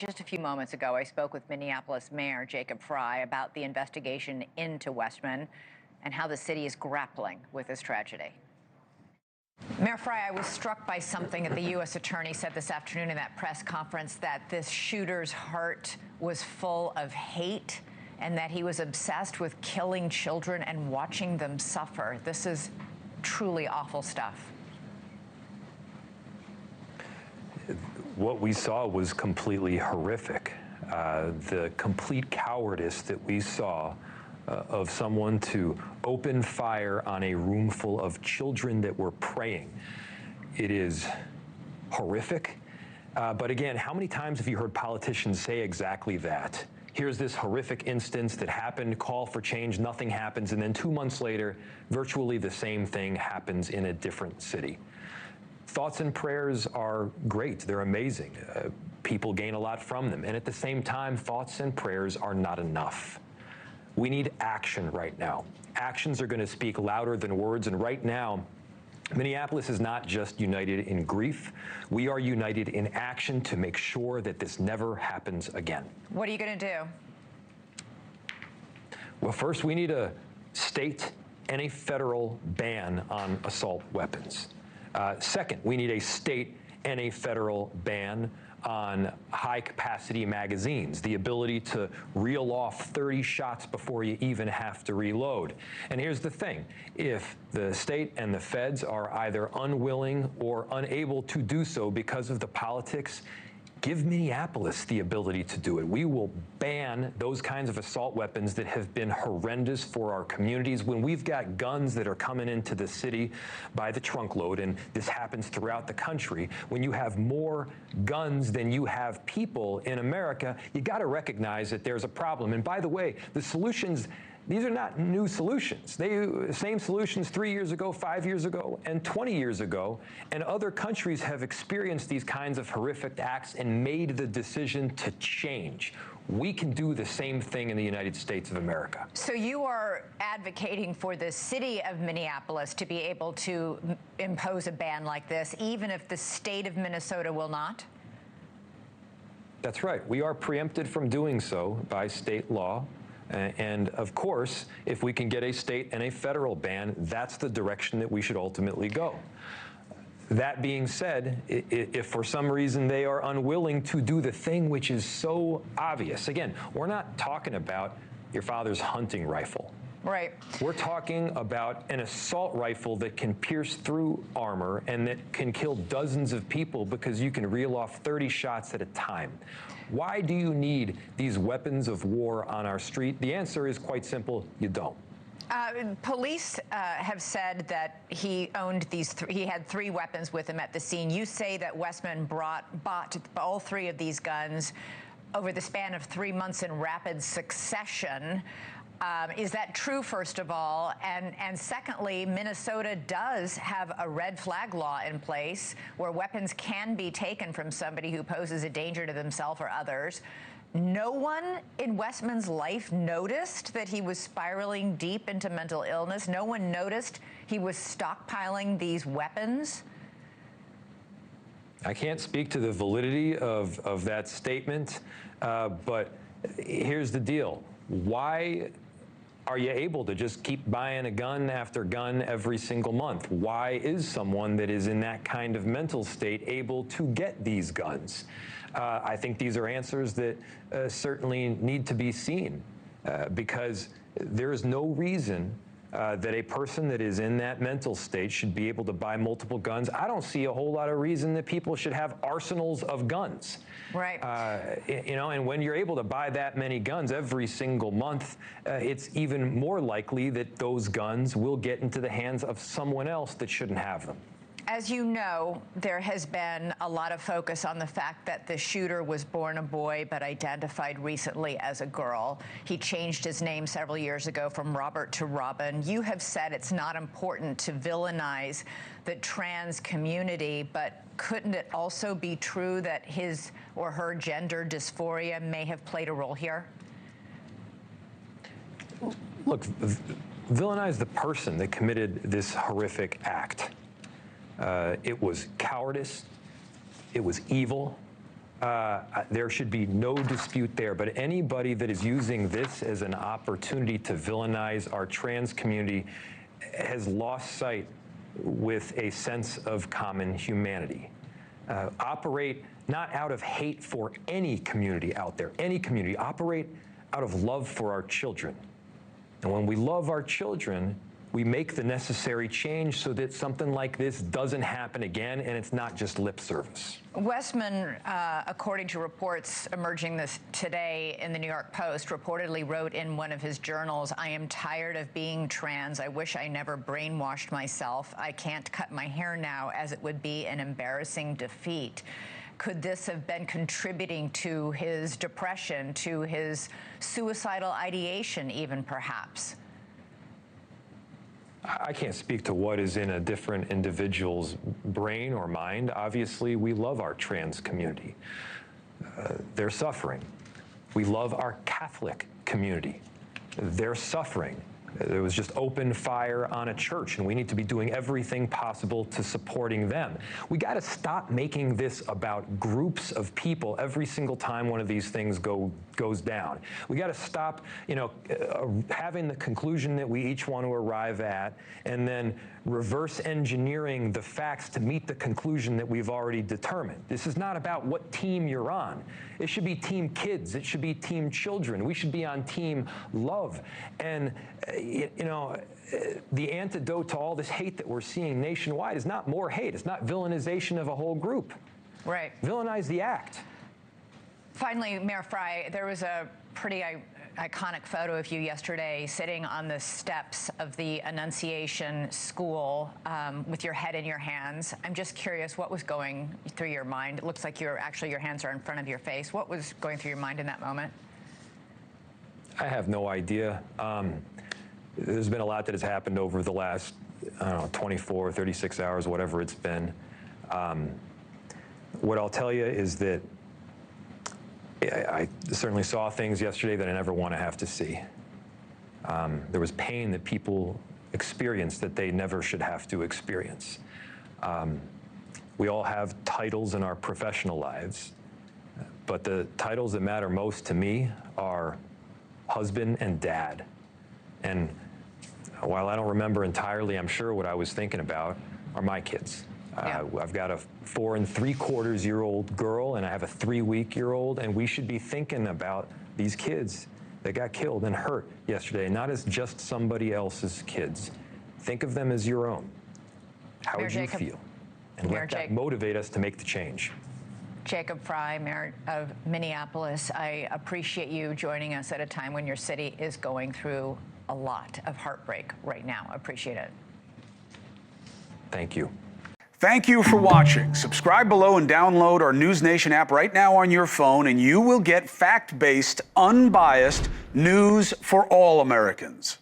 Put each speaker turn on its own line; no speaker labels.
Just a few moments ago, I spoke with Minneapolis Mayor Jacob Frey about the investigation into Westman and how the city is grappling with this tragedy. Mayor Frey, I was struck by something that the U.S. Attorney said this afternoon in that press conference, that this shooter's heart was full of hate and that he was obsessed with killing children and watching them suffer. This is truly awful stuff.
What we saw was completely horrific. The complete cowardice that we saw of someone to open fire on a room full of children that were praying. It is horrific. But again, how many times have you heard politicians say exactly that? Here's this horrific instance that happened, call for change, nothing happens, and then 2 months later, virtually the same thing happens in a different city. Thoughts and prayers are great. They're amazing. People gain a lot from them. And at the same time, thoughts and prayers are not enough. We need action right now. Actions are going to speak louder than words. And right now, Minneapolis is not just united in grief. We are united in action to make sure that this never happens again.
What are you going to do?
Well, first, we need a state and a federal ban on assault weapons. Second, we need a state and a federal ban on high-capacity magazines, the ability to reel off 30 shots before you even have to reload. And here's the thing. If the state and the feds are either unwilling or unable to do so because of the politics, give Minneapolis the ability to do it. We will ban those kinds of assault weapons that have been horrendous for our communities. When we've got guns that are coming into the city by the trunk load, and this happens throughout the country, when you have more guns than you have people in America, you got to recognize that there's a problem. And by the way, the solutions, these are not new solutions. Same solutions 3 years ago, 5 years ago, and 20 years ago. And other countries have experienced these kinds of horrific acts and made the decision to change. We can do the same thing in the United States of America.
So you are advocating for the city of Minneapolis to be able to impose a ban like this, even if the state of Minnesota will not?
That's right. We are preempted from doing so by state law. And of course, if we can get a state and a federal ban, that's the direction that we should ultimately go. That being said, if for some reason they are unwilling to do the thing which is so obvious, again, we're not talking about your father's hunting rifle.
Right.
We're talking about an assault rifle that can pierce through armor and that can kill dozens of people because you can reel off 30 shots at a time. Why do you need these weapons of war on our street? The answer is quite simple: you don't.
Police have said that he owned he had 3 weapons with him at the scene. You say that Westman bought all 3 of these guns over the span of 3 months in rapid succession. Is that true, first of all? And secondly, Minnesota does have a red flag law in place where weapons can be taken from somebody who poses a danger to themselves or others. No one in Westman's life noticed that he was spiraling deep into mental illness. No one noticed he was stockpiling these weapons.
I can't speak to the validity of that statement, but here's the deal. Why are you able to just keep buying a gun after gun every single month? Why is someone that is in that kind of mental state able to get these guns? I think these are answers that certainly need to be seen because there is no reason that a person that is in that mental state should be able to buy multiple guns. I don't see a whole lot of reason that people should have arsenals of guns.
Right.
You know, and when you're able to buy that many guns every single month, it's even more likely that those guns will get into the hands of someone else that shouldn't have them.
As you know, there has been a lot of focus on the fact that the shooter was born a boy but identified recently as a girl. He changed his name several years ago from Robert to Robin. You have said it's not important to villainize the trans community, but couldn't it also be true that his or her gender dysphoria may have played a role here?
Look, villainize the person that committed this horrific act. It was cowardice. It was evil. There should be no dispute there. But anybody that is using this as an opportunity to villainize our trans community has lost sight with a sense of common humanity. Operate not out of hate for any community out there, any community. Operate out of love for our children. And when we love our children, we make the necessary change so that something like this doesn't happen again, and it's not just lip service.
Westman, according to reports emerging this today in the New York Post, reportedly wrote in one of his journals, "I am tired of being trans. I wish I never brainwashed myself. I can't cut my hair now, as it would be an embarrassing defeat." Could this have been contributing to his depression, to his suicidal ideation even, perhaps?
I can't speak to what is in a different individual's brain or mind. Obviously, we love our trans community. They're suffering. We love our Catholic community. They're suffering. There was just open fire on a church, and we need to be doing everything possible to supporting them. We got to stop making this about groups of people every single time one of these things goes down. We got to stop, having the conclusion that we each want to arrive at, and then reverse engineering the facts to meet the conclusion that we've already determined. This is not about what team you're on. It should be team kids. It should be team children. We should be on team love. And the antidote to all this hate that we're seeing nationwide is not more hate. It's not villainization of a whole group.
Right.
Villainize the act.
Finally, Mayor Frey, there was a pretty iconic photo of you yesterday sitting on the steps of the Annunciation School with your head in your hands. I'm just curious, what was going through your mind? It looks like your hands are in front of your face. What was going through your mind in that moment?
I have no idea. There's been a lot that has happened over the last, 24, 36 hours, whatever it's been. What I'll tell you is that I certainly saw things yesterday that I never want to have to see. There was pain that people experienced that they never should have to experience. We all have titles in our professional lives, but the titles that matter most to me are husband and dad. And while I don't remember entirely, I'm sure what I was thinking about are my kids.
Yeah.
I've got a 4 3/4-year-old girl, and I have a 3-week-year-old, and we should be thinking about these kids that got killed and hurt yesterday, not as just somebody else's kids. Think of them as your own. How would you feel? And let that motivate us to make the change.
Jacob Frey, Mayor of Minneapolis, I appreciate you joining us at a time when your city is going through a lot of heartbreak right now. I appreciate it.
Thank you.
Thank you for watching. Subscribe below and download our NewsNation app right now on your phone, and you will get fact-based, unbiased news for all Americans.